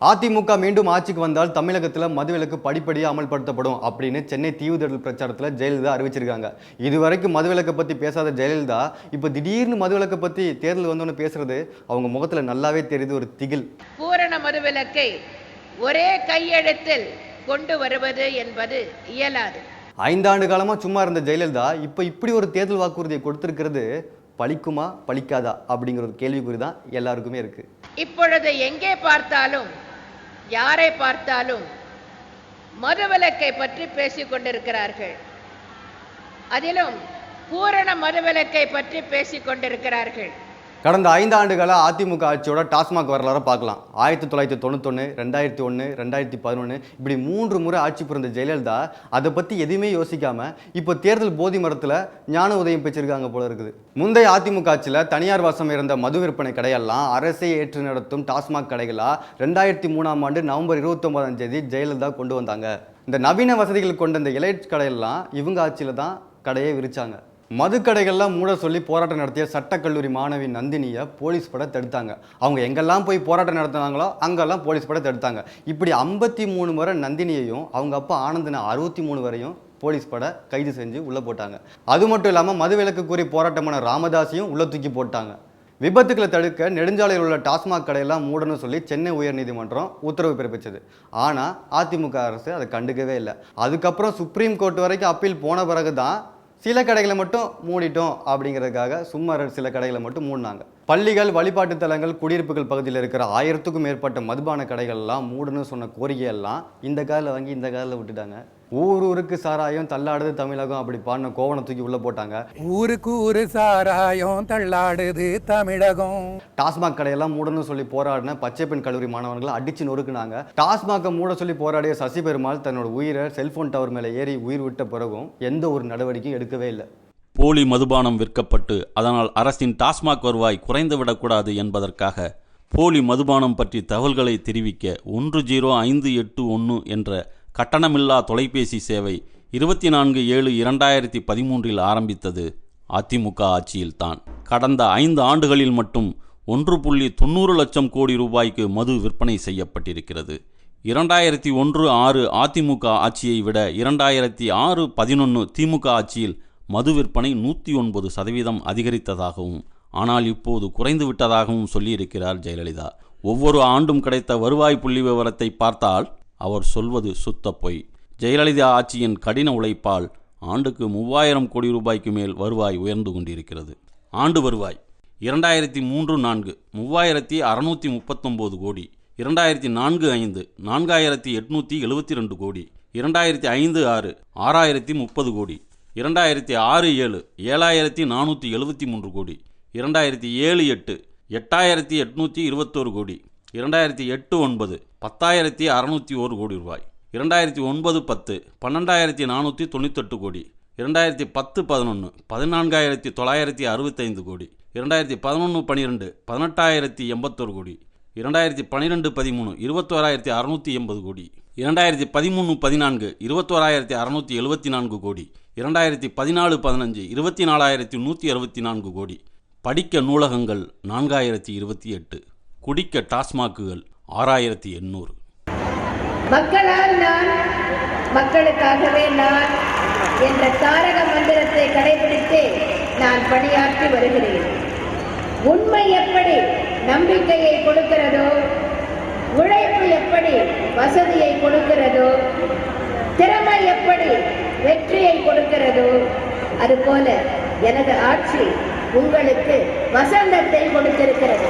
அதிமுக மீண்டும் ஆட்சிக்கு வந்தால் தமிழகத்தில் மதுவிலக்கு படிப்படியாக அமல்படுத்தப்படும் அப்படின்னு சென்னை தீவுதடல் பிரச்சாரத்தில் ஜெயலலிதா அறிவிச்சிருக்காங்க. இதுவரைக்கும் மதுவிலக்கை பற்றி பேசாத ஜெயலலிதா இப்போ திடீர்னு மதுவிலக்கை பற்றி தேர்தல் வந்தோன்னு பேசுறது அவங்க முகத்தில் நல்லாவே தெரியுது ஒரு திகில். பூரண மதுவிலக்கை ஒரே கையெழுத்தில் கொண்டு வருவது என்பது இயலாது. 5 ஆண்டு காலமாக சும்மா இருந்த ஜெயலலிதா இப்போ இப்படி ஒரு தேர்தல் வாக்குறுதியை கொடுத்திருக்கிறது பலிக்குமா பலிக்காதா அப்படிங்கிற ஒரு கேள்விக்குறி தான் எல்லாருக்குமே இருக்கு. இப்பொழுது எங்கே பார்த்தாலும் யாரை பார்த்தாலும் மதுவிலக்கை பற்றி பேசிக் கொண்டிருக்கிறார்கள். அதிலும் பூரண மதுவிலக்கை பற்றி பேசிக் கொண்டிருக்கிறார்கள். கடந்த 5 ஆண்டுகால அதிமுக ஆட்சியோட டாஸ்மாக் வரலாறு பார்க்கலாம். 1991, 2001, 2011 இப்படி 3 முறை ஆட்சி புரிந்த ஜெயலலிதா அதை பற்றி எதுவுமே யோசிக்காம இப்போ தேர்தல் போதி மரத்தில் ஞான உதயம் பெற்றிருக்காங்க போல இருக்குது. முந்தைய அதிமுக ஆட்சியில் தனியார் வாசம் இருந்த மது விற்பனை கடையெல்லாம் அரசை ஏற்று நடத்தும் டாஸ்மாக் கடைகளாக 2003ஆம் ஆண்டு நவம்பர் 29ஆம் தேதி ஜெயலலிதா கொண்டு வந்தாங்க. இந்த நவீன வசதிகள் கொண்ட இந்த எலைட் கடையெல்லாம் இவங்க ஆட்சியில் தான் கடையை விரிச்சாங்க. மதுக்கடைகள்லாம் மூட சொல்லி போராட்டம் நடத்திய சட்டக்கல்லூரி மாணவி நந்தினியை போலீஸ் பட தடுத்தாங்க. அவங்க எங்கெல்லாம் போய் போராட்டம் நடத்தினாங்களோ அங்கெல்லாம் போலீஸ் பட தடுத்தாங்க. இப்படி 53 முறை நந்தினியையும் அவங்க அப்பா ஆனந்தனை 63 வரையும் போலீஸ் பட கைது செஞ்சு உள்ளே போட்டாங்க. அது மட்டும் இல்லாமல் மதுவிலக்கு கூறி போராட்டமான ராமதாஸையும் உள்ளே தூக்கி போட்டாங்க. விபத்துக்களை தடுக்க நெடுஞ்சாலையில் உள்ள டாஸ்மாக் கடையெல்லாம் மூடணும்னு சொல்லி சென்னை உயர்நீதிமன்றம் உத்தரவு பிறப்பிச்சது. ஆனால் அதிமுக அரசு அதை கண்டுக்கவே இல்லை. அதுக்கப்புறம் சுப்ரீம் கோர்ட் வரைக்கும் அப்பீல் போன பிறகு தான் சில கடைகளை மட்டும் மூடிட்டோம் அப்படிங்கிறதுக்காக சும்மா சில கடைகளை மட்டும் மூடினாங்க. பள்ளிகள், வழிபாட்டு தலங்கள், குடியிருப்புகள் பகுதியில் இருக்கிற 1000க்கும் மேற்பட்ட மதுபான கடைகள்லாம் மூடணும்னு சொன்ன கோரிக்கையெல்லாம் இந்த காலில் வாங்கி இந்த காலில் விட்டுட்டாங்க. ஊருக்கு சாராயம் தள்ளாடுது தமிழகம் அப்படி பாடின கோவணை தூக்கி உள்ள போட்டாங்க. ஊருக்கு ஊரு சாராயம் தள்ளாடுது தமிழகம். டாஸ்மாக் கடையெல்லாம் மூடணும்னு சொல்லி போராடின பச்சை பெண் கல்லூரி மாணவர்களை அடிச்சு நொறுக்குனாங்க. டாஸ்மாக்கை மூட சொல்லி போராடிய சசி பெருமாள் தன்னோட உயிரை செல்போன் டவர் மேலே ஏறி உயிர் விட்ட பிறகும் எந்த ஒரு நடவடிக்கையும் எடுக்கவே இல்லை. போலி மதுபானம் விற்கப்பட்டு அதனால் அரசின் டாஸ்மாக் வருவாய் குறைந்துவிடக்கூடாது என்பதற்காக போலி மதுபானம் பற்றி தகவல்களை தெரிவிக்க 10581 என்ற கட்டணமில்லா தொலைபேசி சேவை 24/7/2013 ஆரம்பித்தது அதிமுக ஆட்சியில்தான். கடந்த 5 ஆண்டுகளில் மட்டும் 1.90 லட்சம் கோடி ரூபாய்க்கு மது விற்பனை செய்யப்பட்டிருக்கிறது. 2001-06 அதிமுக ஆட்சியை விட 2006-11 திமுக ஆட்சியில் மது விற்பனை 109% அதிகரித்ததாகவும் ஆனால் இப்போது குறைந்து விட்டதாகவும் சொல்லியிருக்கிறார் ஜெயலலிதா. ஒவ்வொரு ஆண்டும் கிடைத்த வருவாய் புள்ளி விவரத்தை பார்த்தால் அவர் சொல்வது சுத்த பொய். ஜெயலலிதா ஆட்சியின் கடின உழைப்பால் ஆண்டுக்கு 3000 கோடி ரூபாய்க்கு மேல் வருவாய் உயர்ந்து கொண்டிருக்கிறது. ஆண்டு வருவாய் 2003-04 3639 கோடி, 2004-05 4872 கோடி, 2005-06 6030 கோடி, 2006-07 7473 கோடி, 2007-08 8821 கோடி, 2008-09 10,601 கோடி ரூபாய், 2009-10 12,498 கோடி, 2010-11 14,965 கோடி, 2011-12 18,081 கோடி, 2012-13 21,680 கோடி, 2013-14 21,674 கோடி, 2014-15 24,164 கோடி. படிக்க நூலகங்கள் 4,028, குடிக்க டாஸ்மாக்குகள் 6,800. மக்களால் நான், மக்களுக்காகவே நான் என்ற தாரக மந்திரத்தை கடைபிடித்து நான் பணியாற்றி வருகிறேன். உண்மை எப்படி நம்பிக்கையை கொடுக்கிறதோ, உழைப்பு எப்படி வசதியை கொடுக்கிறதோ, திறமை எப்படி வெற்றியை கொடுக்கிறதோ, அதுபோல எனது ஆட்சி உங்களுக்கு வசந்தத்தை கொடுத்திருக்கிறது.